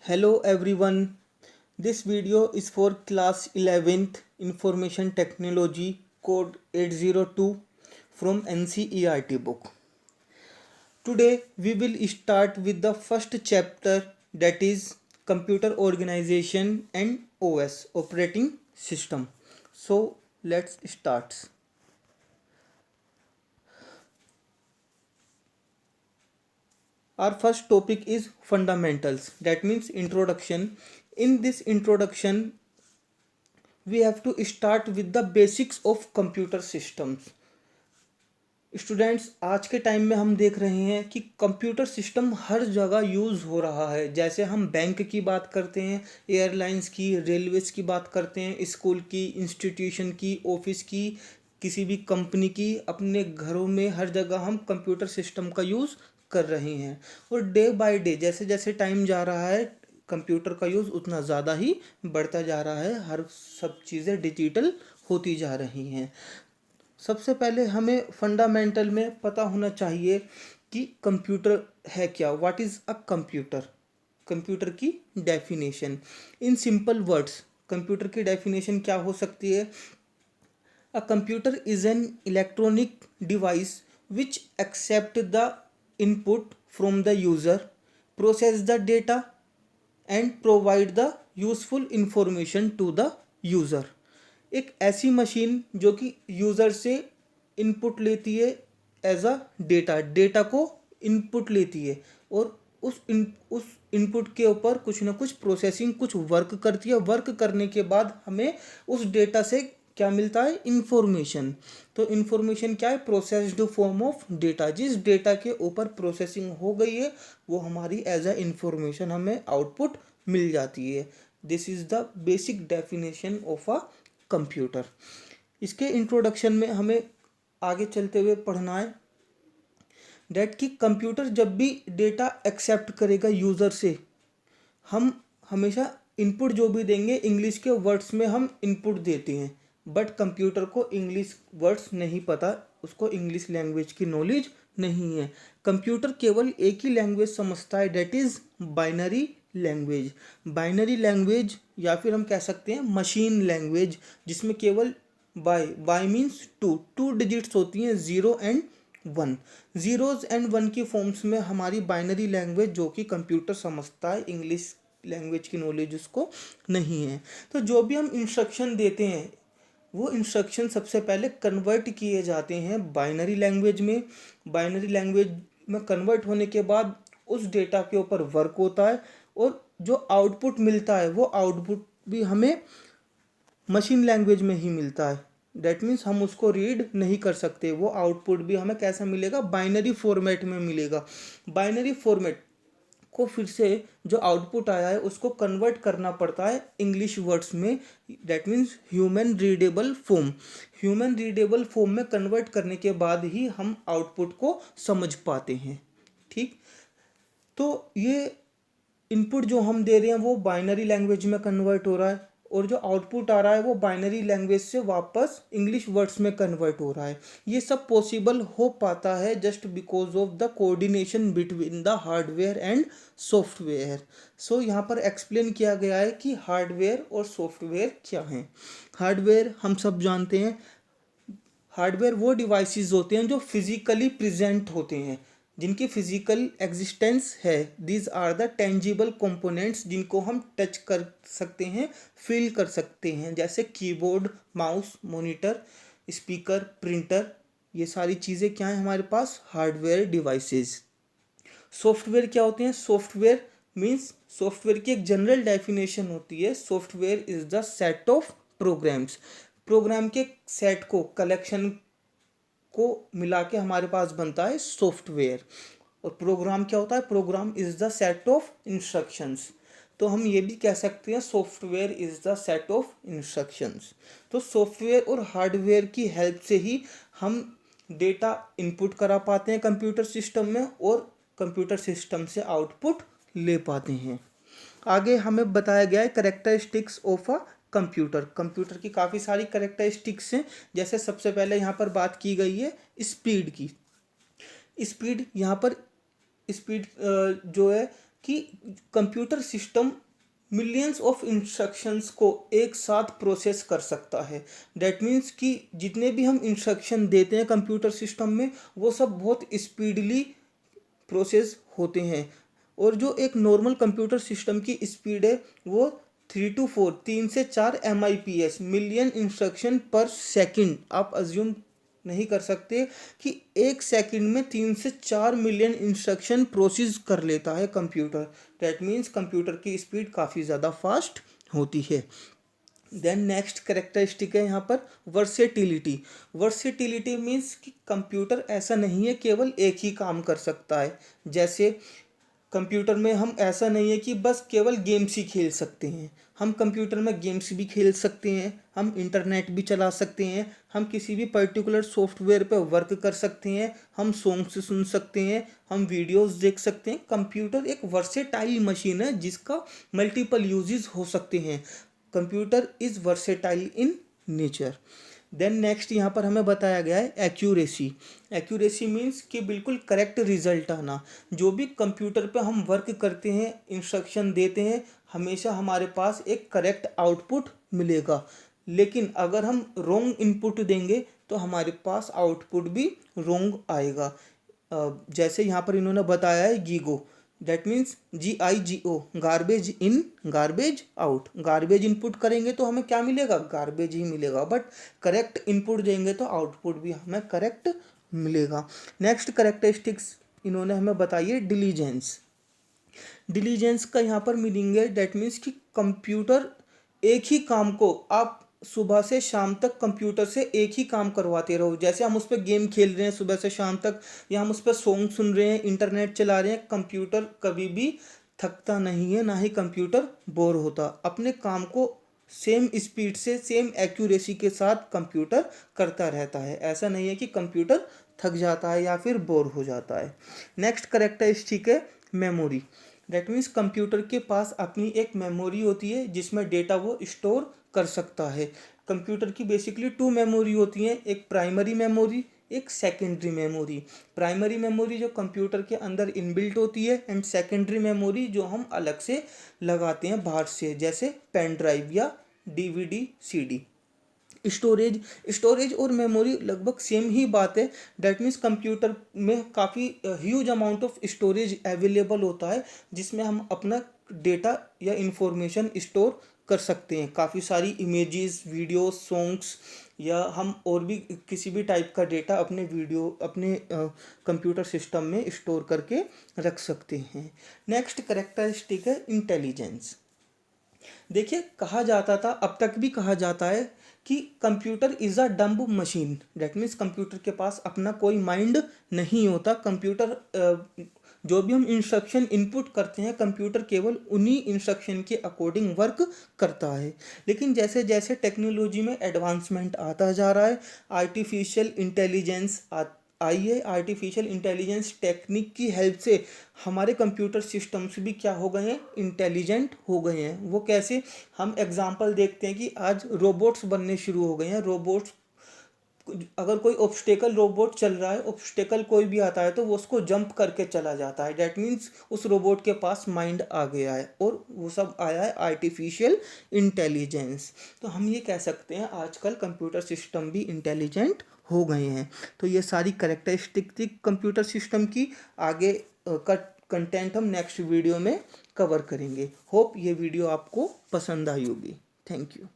Hello everyone. This video is for class 11th Information Technology code 802 from NCERT book. Today we will start with the first chapter, that is computer organization and OS operating system. So let's start. Our first topic is fundamentals, that means introduction. In this introduction we have to start with the basics of computer systems. Students, आज के time में हम देख रहे हैं कि computer system हर जगह use हो रहा है। जैसे हम बैंक की बात करते हैं, एयरलाइंस की, रेलवेज की बात करते हैं, स्कूल की, इंस्टीट्यूशन की, ऑफिस की, किसी भी कंपनी की, अपने घरों में हर जगह हम कंप्यूटर सिस्टम का यूज़ कर रहे हैं। और डे बाय डे जैसे जैसे टाइम जा रहा है कंप्यूटर का यूज़ उतना ज़्यादा ही बढ़ता जा रहा है। हर सब चीज़ें डिजिटल होती जा रही हैं। सबसे पहले हमें फंडामेंटल में पता होना चाहिए कि कंप्यूटर है क्या, what is a computer. Computer की definition in simple words, computer की डेफिनेशन क्या हो सकती है? A computer is an electronic device which accept the input from the user, process the data and provide the useful information to the user. एक ऐसी machine जो कि user से इनपुट लेती है एज अ डेटा को इनपुट लेती है और उस इनपुट के ऊपर कुछ ना कुछ प्रोसेसिंग, कुछ वर्क करती है। वर्क करने के बाद हमें उस डेटा से क्या मिलता है? इंफॉर्मेशन। तो इंफॉर्मेशन क्या है? Processed form of data. जिस डेटा के ऊपर प्रोसेसिंग हो गई है वो हमारी एज अ इंफॉर्मेशन हमें आउटपुट मिल जाती है। This is the basic definition of a computer. इसके इंट्रोडक्शन में हमें आगे चलते हुए पढ़ना है डेट कि कंप्यूटर जब भी डेटा एक्सेप्ट करेगा यूज़र से, हम हमेशा इनपुट जो भी देंगे इंग्लिश के वर्ड्स में हम इनपुट देते हैं, बट कंप्यूटर को इंग्लिश वर्ड्स नहीं पता, उसको इंग्लिश लैंग्वेज की नॉलेज नहीं है। कंप्यूटर केवल एक ही लैंग्वेज समझता है, that is binary language. Binary language या फिर हम कह सकते हैं मशीन लैंग्वेज, जिसमें केवल बाय मीन्स टू डिजिट्स होती हैं, 0 एंड 1। जीरोज एंड 1 की फॉर्म्स में हमारी बाइनरी लैंग्वेज जो कि कंप्यूटर समझता है, इंग्लिश लैंग्वेज की नॉलेज उसको नहीं है। तो जो भी हम इंस्ट्रक्शन देते हैं वो इंस्ट्रक्शन सबसे पहले कन्वर्ट किए जाते हैं बाइनरी लैंग्वेज में। बाइनरी लैंग्वेज में कन्वर्ट होने के बाद उस डेटा के ऊपर वर्क होता है और जो आउटपुट मिलता है वो आउटपुट भी हमें मशीन लैंग्वेज में ही मिलता है। डेट मीन्स हम उसको रीड नहीं कर सकते, वो आउटपुट भी हमें कैसा मिलेगा? बाइनरी फॉर्मेट में मिलेगा। बाइनरी फॉर्मेट को फिर से जो आउटपुट आया है उसको कन्वर्ट करना पड़ता है इंग्लिश वर्ड्स में, that means human readable form. Human readable form में कन्वर्ट करने के बाद ही हम आउटपुट को समझ पाते हैं। ठीक, तो ये इनपुट जो हम दे रहे हैं वो बाइनरी लैंग्वेज में कन्वर्ट हो रहा है और जो आउटपुट आ रहा है वो बाइनरी लैंग्वेज से वापस इंग्लिश वर्ड्स में कन्वर्ट हो रहा है। ये सब पॉसिबल हो पाता है just because of the coordination between the hardware and software. So यहाँ पर एक्सप्लेन किया गया है कि हार्डवेयर और सॉफ्टवेयर क्या हैं। हार्डवेयर हम सब जानते हैं, हार्डवेयर वो डिवाइसेस होते हैं जो फिजिकली प्रेजेंट होते हैं, जिनकी फिजिकल एग्जिस्टेंस है। These are the tangible components, जिनको हम टच कर सकते हैं, फील कर सकते हैं, जैसे keyboard, mouse, monitor, speaker, printer. ये सारी चीज़ें क्या हैं हमारे पास? Hardware devices. सॉफ्टवेयर क्या होते हैं? सॉफ्टवेयर मीन्स, सॉफ्टवेयर की एक जनरल डेफिनेशन होती है, software is the set of programs. Program के सेट को, कलेक्शन को मिला के हमारे पास बनता है सॉफ्टवेयर। और प्रोग्राम क्या होता है? Program is the set of instructions. तो हम ये भी कह सकते हैं software is the set of instructions. तो सॉफ्टवेयर और हार्डवेयर की हेल्प से ही हम डेटा इनपुट करा पाते हैं कंप्यूटर सिस्टम में और कंप्यूटर सिस्टम से आउटपुट ले पाते हैं। आगे हमें बताया गया है characteristics of a computer. Computer की काफ़ी सारी करेक्टरिस्टिक्स हैं। जैसे सबसे पहले यहाँ पर बात की गई है स्पीड की। स्पीड, यहाँ पर स्पीड जो है कि computer system millions of instructions को एक साथ प्रोसेस कर सकता है। दैट मीन्स कि जितने भी हम इंस्ट्रक्शन देते हैं कंप्यूटर सिस्टम में, वो सब बहुत स्पीडली प्रोसेस होते हैं। और जो एक नॉर्मल कंप्यूटर सिस्टम की स्पीड है वो 3 to 4 3 से 4 MIPS मिलियन इंस्ट्रक्शन पर सेकंड। आप अज्यूम नहीं कर सकते कि एक सेकंड में 3 से 4 मिलियन इंस्ट्रक्शन प्रोसेस कर लेता है कंप्यूटर। दैट मीन्स कंप्यूटर की स्पीड काफ़ी ज़्यादा फास्ट होती है। देन नेक्स्ट करेक्टरिस्टिक है यहाँ पर वर्सेटिलिटी। वर्सेटिलिटी मीन्स कि कंप्यूटर ऐसा नहीं है केवल एक ही काम कर सकता है। जैसे कंप्यूटर में हम ऐसा नहीं है कि बस केवल गेम्स ही खेल सकते हैं। हम कंप्यूटर में गेम्स भी खेल सकते हैं, हम इंटरनेट भी चला सकते हैं, हम किसी भी पर्टिकुलर सॉफ्टवेयर पर वर्क कर सकते हैं, हम सॉन्ग्स सुन सकते हैं, हम वीडियोस देख सकते हैं। कंप्यूटर एक वर्सेटाइल मशीन है जिसका मल्टीपल यूजेस हो सकते हैं। Computer is versatile in nature. Then next यहाँ पर हमें बताया गया है एक्यूरेसी। एक्यूरेसी मीन्स कि बिल्कुल करेक्ट रिजल्ट आना। जो भी कंप्यूटर पे हम वर्क करते हैं, इंस्ट्रक्शन देते हैं, हमेशा हमारे पास एक करेक्ट आउटपुट मिलेगा। लेकिन अगर हम रॉन्ग इनपुट देंगे तो हमारे पास आउटपुट भी रॉन्ग आएगा। जैसे यहाँ पर इन्होंने बताया है GIGO. That means GIGO, garbage in garbage out. Garbage input करेंगे तो हमें क्या मिलेगा, गार्बेज ही मिलेगा। बट करेक्ट इनपुट देंगे तो आउटपुट भी हमें करेक्ट मिलेगा। नेक्स्ट करेक्टरिस्टिक्स इन्होंने हमें बताई है डिलीजेंस। डिलीजेंस का यहाँ पर मीनिंग है दैट मीन्स कि कंप्यूटर एक ही काम को आप सुबह से शाम तक कंप्यूटर से एक ही काम करवाते रहो। जैसे हम उस पर गेम खेल रहे हैं सुबह से शाम तक, या हम उस पर सॉन्ग सुन रहे हैं, इंटरनेट चला रहे हैं, कंप्यूटर कभी भी थकता नहीं है, ना ही कंप्यूटर बोर होता। अपने काम को सेम स्पीड से सेम एक्यूरेसी के साथ कंप्यूटर करता रहता है। ऐसा नहीं है कि कंप्यूटर थक जाता है या फिर बोर हो जाता है। नेक्स्ट करेक्टरिस्टिक है मेमोरी। दैट मीन्स कंप्यूटर के पास अपनी एक मेमोरी होती है जिसमें डेटा वो स्टोर कर सकता है। कंप्यूटर की बेसिकली 2 मेमोरी होती हैं, एक प्राइमरी मेमोरी, एक सेकेंडरी मेमोरी। प्राइमरी मेमोरी जो कंप्यूटर के अंदर इनबिल्ट होती है, एंड सेकेंडरी मेमोरी जो हम अलग से लगाते हैं बाहर से, जैसे पेन ड्राइव या DVD CD। स्टोरेज स्टोरेज और मेमोरी लगभग सेम ही बात है। डैट मीन्स कंप्यूटर में काफ़ी huge amount of storage available होता है जिसमें हम अपना डेटा या इंफॉर्मेशन स्टोर कर सकते हैं। काफ़ी सारी इमेजेस, वीडियोस, सॉन्ग्स, या हम और भी किसी भी टाइप का डेटा अपने कंप्यूटर सिस्टम में स्टोर करके रख सकते हैं। नेक्स्ट करेक्टरिस्टिक है इंटेलिजेंस। देखिए, कहा जाता था, अब तक भी कहा जाता है कि computer is a dumb machine. That means computer के पास अपना कोई माइंड नहीं होता। कंप्यूटर जो भी हम इंस्ट्रक्शन इनपुट करते हैं, कंप्यूटर केवल उन्हीं इंस्ट्रक्शन के अकॉर्डिंग वर्क करता है। लेकिन जैसे जैसे टेक्नोलॉजी में एडवांसमेंट आता जा रहा है, आर्टिफिशियल इंटेलिजेंस आई है। आर्टिफिशियल इंटेलिजेंस टेक्निक की हेल्प से हमारे कंप्यूटर सिस्टम्स भी क्या हो गए हैं, इंटेलिजेंट हो गए हैं। वो कैसे, हम एग्जांपल देखते हैं कि आज रोबोट्स बनने शुरू हो गए हैं। रोबोट्स, अगर कोई ऑब्स्टेकल रोबोट चल रहा है, ऑब्स्टेकल कोई भी आता है तो वो उसको जंप करके चला जाता है। डैट मीन्स उस रोबोट के पास माइंड आ गया है, और वो सब आया है आर्टिफिशियल इंटेलिजेंस। तो हम ये कह सकते हैं आजकल कंप्यूटर सिस्टम भी इंटेलिजेंट हो गए हैं। तो ये सारी करेक्टरिस्टिक थी कंप्यूटर सिस्टम की। आगे का कंटेंट हम नेक्स्ट वीडियो में कवर करेंगे। होप ये वीडियो आपको पसंद आई होगी। Thank you.